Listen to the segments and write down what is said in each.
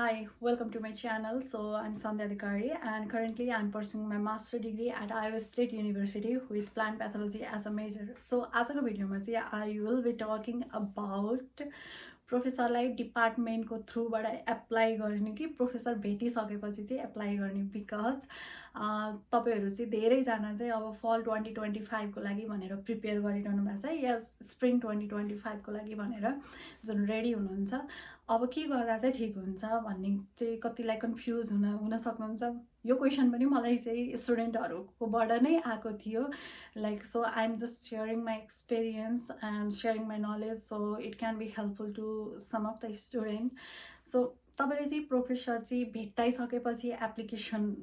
Hi, welcome to my channel. So I'm Sandhya Adhikari and currently I'm pursuing my master degree at Iowa State University with plant pathology as a major. So आजको भिडियोमा चाहिँ I will be talking about प्रोफेसरलाई डिपार्टमेन्टको थ्रुबाट apply गर्ने कि professor भेटिसकेपछि चाहिँ apply गर्ने because तपाईँहरू चाहिँ धेरैजना चाहिँ अब फल 2025 को लागि भनेर प्रिपेयर गरिरहनु भएको छ या स्प्रिङ 2025 को लागि भनेर जुन रेडी हुनुहुन्छ अब के गर्दा चाहिँ ठिक हुन्छ भन्ने चाहिँ कतिलाई कन्फ्युज हुन सक्नुहुन्छ यो क्वेसन पनि मलाई चाहिँ स्टुडेन्टहरूकोबाट नै आएको थियो like so I'm just sharing my experience and sharing my knowledge so it can be helpful to some of the student so तपाईले चाहिँ प्रोफेसर चाहिँ भेटाइसकेपछि एप्लिकेसन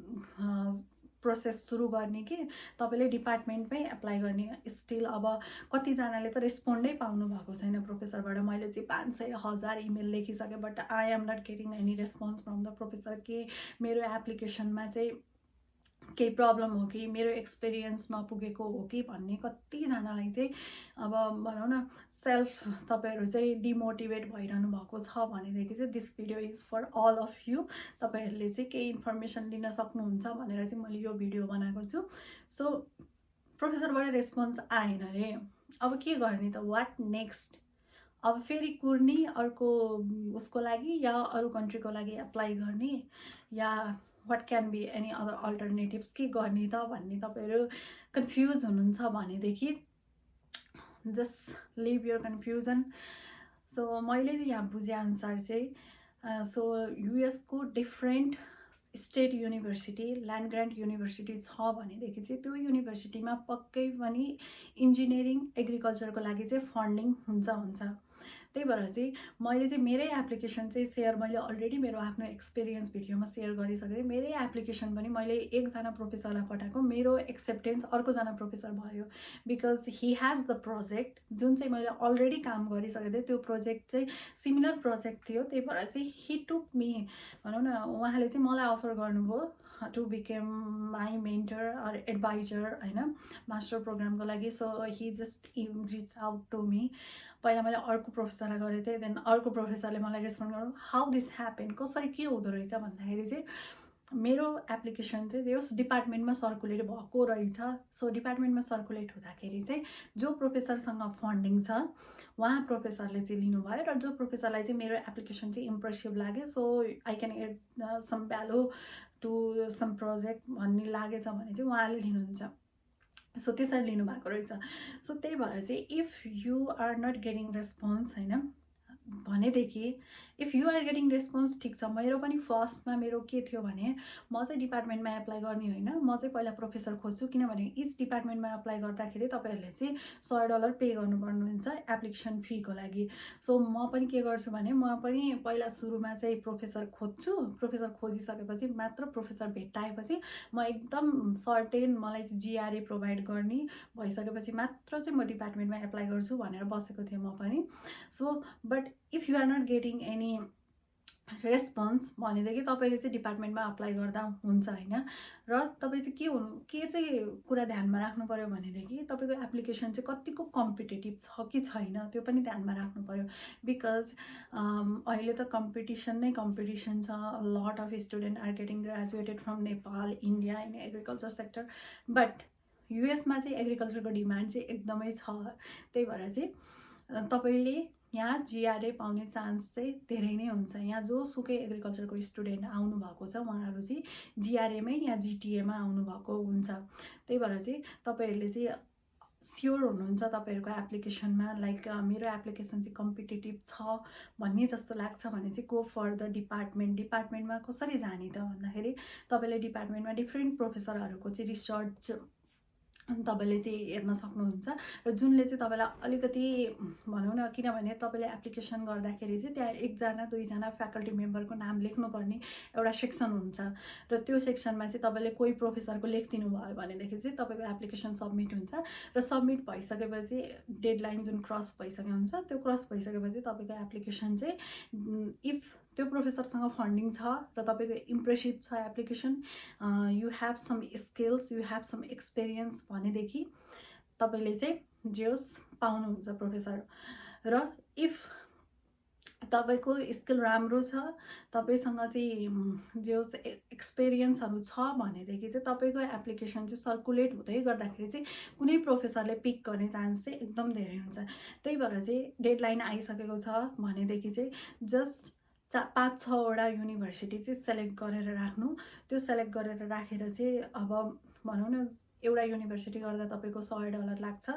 प्रोसेस सुरु गर्ने कि तपाईले डिपार्टमेन्टमै एप्लाई गर्ने स्टिल अब कतिजनाले त रेस्पोन्डै पाउनु भएको छैन प्रोफेसरबाट मैले चाहिँ 500,000 इमेल लेखिसके but I am not getting any response from the professor के मेरो एप्लिकेसनमा चाहिँ केही प्रब्लम हो कि मेरो एक्सपिरियन्स नपुगेको हो कि भन्ने कतिजनालाई चाहिँ अब भनौँ न सेल्फ तपाईँहरू चाहिँ डिमोटिभेट भइरहनु भएको छ भनेदेखि चाहिँ this video is for all of you तपाईँहरूले चाहिँ केही इन्फर्मेसन लिन सक्नुहुन्छ भनेर चाहिँ मैले यो भिडियो बनाएको छु सो प्रोफेसरबाट रेस्पोन्स आएन अरे अब के गर्ने त वाट नेक्स्ट अब फेरि कुर्ने अर्को उसको लागि या अरू कन्ट्रीको लागि एप्लाई गर्ने या what can be any other alternatives के गर्ने त भन्ने तपाईहरु कन्फ्युज हुनुहुन्छ भनेदेखि just leave your confusion so मैले यहाँ बुझे अनुसार चाहिँ सो युएस को different state university land grant university छ भनेदेखि चाहिँ त्यो युनिभर्सिटीमा पक्कै पनि इन्जिनियरिङ एग्रिकल्चरको लागि चाहिँ फन्डिङ हुन्छ त्यही भएर चाहिँ मैले चाहिँ मेरै एप्लिकेसन चाहिँ सेयर मैले अलरेडी मेरो आफ्नो एक्सपिरियन्स भिडियोमा सेयर गरिसकेँ मेरै एप्लिकेसन पनि मैले एकजना प्रोफेसरलाई पठाएको मेरो एक्सेप्टेन्स अर्कोजना प्रोफेसर भयो because he has the project जुन चाहिँ मैले अलरेडी काम गरिसकेको थिएँ त्यो प्रोजेक्ट चाहिँ सिमिलर प्रोजेक्ट थियो त्यही भएर चाहिँ ही टुक मी भनौँ न उहाँले चाहिँ मलाई अफर गर्नुभयो to become my mentor or advisor हैन मास्टर प्रोग्रामको लागि so he just reach out to me पहिला मैले अर्को प्रोफेसरलाई गरेको थिएँ देन अर्को प्रोफेसरले मलाई रेस्पोन्ड गर्नु हाउ दिस ह्यापन कसरी के हुँदो रहेछ भन्दाखेरि चाहिँ मेरो एप्लिकेसन चाहिँ यस डिपार्टमेन्टमा सर्कुलेट भएको रहेछ सो डिपार्टमेन्टमा सर्कुलेट हुँदाखेरि चाहिँ जो प्रोफेसरसँग फन्डिङ छ उहाँ प्रोफेसरले चाहिँ लिनुभयो र जो प्रोफेसरलाई चाहिँ मेरो एप्लिकेसन चाहिँ इम्प्रेसिभ लाग्यो so I can add some value to some project भन्ने लागेछ भने चाहिँ उहाँले लिनुहुन्छ सो त्यसरी लिनुभएको रहेछ सो त्यही भएर चाहिँ if you are not getting response हैन भनेदेखि if you are getting response ठिक छ मेरो पनि फर्स्टमा मेरो के थियो भने म चाहिँ डिपार्टमेन्टमा एप्लाई गर्ने होइन म चाहिँ पहिला प्रोफेसर खोज्छु किनभने इच डिपार्टमेन्टमा एप्लाई गर्दाखेरि तपाईँहरूले चाहिँ $100 पे गर्नुपर्ने हुन्छ एप्लिकेसन फीको लागि सो म पनि के गर्छु भने म पनि पहिला सुरुमा चाहिँ प्रोफेसर खोज्छु प्रोफेसर खोजिसकेपछि मात्र प्रोफेसर भेट्टाएपछि म एकदम सर्टेन मलाई चाहिँ जिआरए प्रोभाइड गर्ने भइसकेपछि मात्र चाहिँ म डिपार्टमेन्टमा एप्लाई गर्छु भनेर बसेको थिएँ म पनि so but if you are not getting any response भनेदेखि तपाईँले चाहिँ डिपार्टमेन्टमा अप्लाई गर्दा हुन्छ हैन र तपाईँ चाहिँ के चाहिँ कुरा ध्यानमा राख्नु पर्यो भनेदेखि तपाईँको एप्लिकेसन चाहिँ कतिको कम्पिटेटिभ छ कि छैन त्यो पनि ध्यानमा राख्नु पर्यो बिकज अहिले त कम्पिटिसन नै कम्पिटिसन छ lot of student are getting graduated from Nepal India in agriculture sector but युएसमा चाहिँ एग्रिकल्चरको डिमान्ड चाहिँ एकदमै छ त्यही भएर चाहिँ तपाईँले यहाँ जिआरए पाउने चान्स चाहिँ धेरै नै हुन्छ यहाँ जोसुकै एग्रिकल्चरको स्टुडेन्ट आउनु भएको छ उहाँहरू चाहिँ जिआरएमै या जिटिएमा आउनु भएको हुन्छ त्यही भएर चाहिँ तपाईँहरूले चाहिँ स्योर हुनुहुन्छ तपाईँहरूको एप्लिकेसनमा लाइक मेरो एप्लिकेसन चाहिँ कम्पिटेटिभ छ भन्ने जस्तो लाग्छ भने चाहिँ गो फर द डिपार्टमेन्टमा कसरी जाने त भन्दाखेरि तपाईँले डिपार्टमेन्टमा डिफ्रेन्ट प्रोफेसरहरूको चाहिँ रिसर्च तपाईले चाहिँ हेर्न सक्नुहुन्छ र जुनले चाहिँ तपाईलाई अलिकति भनौँ न किनभने तपाईले एप्लिकेसन गर्दाखेरि चाहिँ त्यहाँ एकजना दुईजना फ्याकल्टी मेम्बरको नाम लेख्नुपर्ने एउटा सेक्सन हुन्छ र त्यो सेक्सनमा चाहिँ तपाईले कोही प्रोफेसरको लेखिदिनु भयो भनेदेखि चाहिँ तपाईको एप्लिकेसन सबमिट हुन्छ र सबमिट भइसकेपछि डेडलाइन जुन क्रस भइसकेको हुन्छ त्यो क्रस भइसकेपछि तपाईको एप्लिकेसन चाहिँ इफ त्यो प्रोफेसरसँग फन्डिङ छ र तपाईको इम्प्रेसिभ छ application you have some skills you have some experience भनेदेखि तपाईले चाहिँ जेस पाउनुहुन्छ प्रोफेसर र इफ तपाईँको स्किल राम्रो छ, तपाईँसँग चाहिँ जे होस् एक्सपिरियन्सहरू छ भनेदेखि चाहिँ तपाईँको एप्लिकेसन चाहिँ सर्कुलेट हुँदै गर्दाखेरि चाहिँ कुनै प्रोफेसरले पिक गर्ने चान्स चाहिँ एकदम धेरै हुन्छ। त्यही भएर चाहिँ डेडलाइन आइसकेको छ भनेदेखि चाहिँ जस्ट 5-6वटा युनिभर्सिटी चाहिँ सेलेक्ट गरेर राख्नु। त्यो सेलेक्ट गरेर राखेर चाहिँ अब भनौँ न एउटा युनिभर्सिटी गर्दा तपाईँको $100 लाग्छ,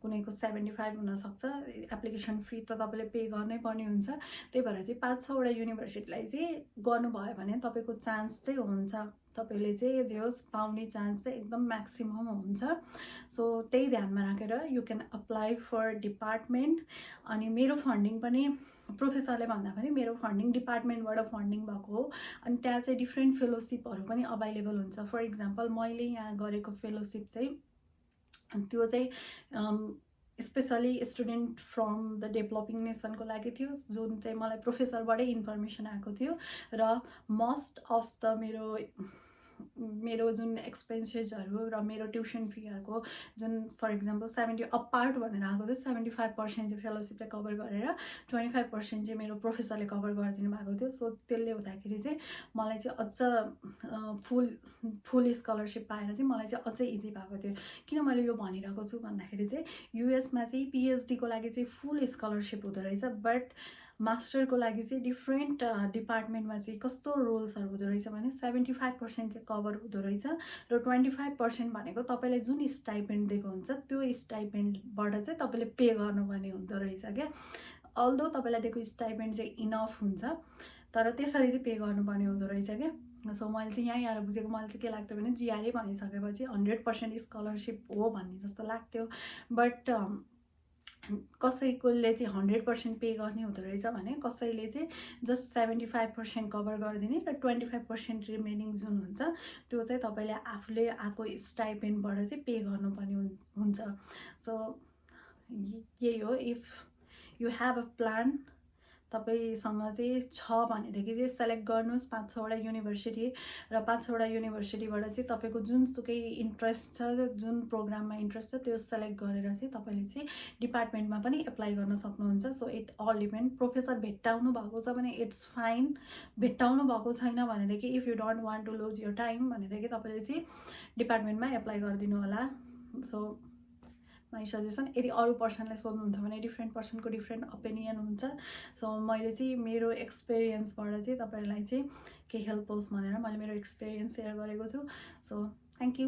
कुनैको 75 हुनसक्छ। एप्लिकेसन फी त तपाईँले पे गर्नै पर्ने हुन्छ। त्यही भएर चाहिँ 5-6वटा युनिभर्सिटीलाई चाहिँ गर्नुभयो भने तपाईँको चान्स चाहिँ हुन्छ, तपाईँले चाहिँ जे होस् पाउने चान्स चाहिँ एकदम म्याक्सिमम हुन्छ। सो त्यही ध्यानमा राखेर you can apply for department. अनि मेरो फन्डिङ पनि प्रोफेसरले भन्दा पनि मेरो फन्डिङ डिपार्टमेन्टबाट फन्डिङ भएको हो। अनि त्यहाँ चाहिँ डिफ्रेन्ट फेलोसिपहरू पनि अभाइलेबल हुन्छ। फर इक्जाम्पल मैले यहाँ गरेको फेलोसिप चाहिँ त्यो चाहिँ specially student from the developing नेसनको लागि थियो, जुन चाहिँ मलाई प्रोफेसरबाटै इन्फर्मेसन आएको थियो। र मोस्ट अफ द मेरो जुन एक्सपेन्सेसहरू र मेरो ट्युसन फीहरूको जुन फर इक्जाम्पल 70 अपार्ट भनेर आएको थियो, 75% चाहिँ फेलोसिपले कभर गरेर 25% चाहिँ मेरो प्रोफेसरले कभर गरिदिनु भएको थियो। सो त्यसले हुँदाखेरि चाहिँ मलाई चाहिँ अझ फुल स्कलरसिप पाएर चाहिँ मलाई चाहिँ अझै इजी भएको थियो। किन मैले यो भनिरहेको छु भन्दाखेरि चाहिँ युएसमा चाहिँ पिएचडीको लागि चाहिँ फुल स्कलरसिप हुँदो रहेछ, बट मास्टरको लागि चाहिँ डिफ्रेन्ट डिपार्टमेन्टमा चाहिँ कस्तो रुल्सहरू हुँदो रहेछ भने 75% चाहिँ कभर हुँदो रहेछ र 25% भनेको तपाईँलाई जुन स्टाइपेन्ड दिएको हुन्छ त्यो स्टाइपेन्डबाट चाहिँ तपाईँले पे गर्नुपर्ने हुँदो रहेछ क्या। अल्दो तपाईँलाई दिएको स्टाइपेन्ड चाहिँ इनफ हुन्छ, तर त्यसरी चाहिँ पे गर्नुपर्ने हुँदो रहेछ क्या। सो मैले चाहिँ यहीँ आएर बुझेको। मैले चाहिँ के लाग्थ्यो भने जिआरए भनिसकेपछि 100% स्कलरसिप हो भन्ने जस्तो लाग्थ्यो, बट कसैकोले चाहिँ 100% पे गर्ने हुँदो रहेछ भने कसैले चाहिँ जस्ट 75% कभर गरिदिने र 25% रिमेनिङ जुन हुन्छ त्यो चाहिँ तपाईँले आफूले आएको स्टाइपेन्डबाट चाहिँ पे गर्नुपर्ने हुन्छ। सो यही हो। If you have a plan, तपाईँसँग चाहिँ छ भनेदेखि चाहिँ सेलेक्ट गर्नुहोस् 5-6वटा युनिभर्सिटी र 5-6वटा युनिभर्सिटीबाट चाहिँ तपाईँको जुनसुकै इन्ट्रेस्ट छ, जुन प्रोग्राममा इन्ट्रेस्ट छ त्यो सेलेक्ट गरेर चाहिँ तपाईँले चाहिँ डिपार्टमेन्टमा पनि एप्लाई गर्न सक्नुहुन्छ। So it all depend. Professor भेट्टाउनु भएको छ भने इट्स फाइन, भेट्टाउनु भएको छैन भनेदेखि if you don't want to lose your time भनेदेखि तपाईँले चाहिँ डिपार्टमेन्टमा एप्लाई गरिदिनु होला। So my suggestion. यदि अरू पर्सनलाई सोध्नुहुन्छ भने डिफ्रेन्ट पर्सनको डिफ्रेन्ट ओपिनियन हुन्छ। सो मैले चाहिँ मेरो एक्सपिरियन्सबाट चाहिँ तपाईँहरूलाई चाहिँ केही हेल्प होस् भनेर मैले मेरो एक्सपिरियन्स सेयर गरेको छु। So thank you.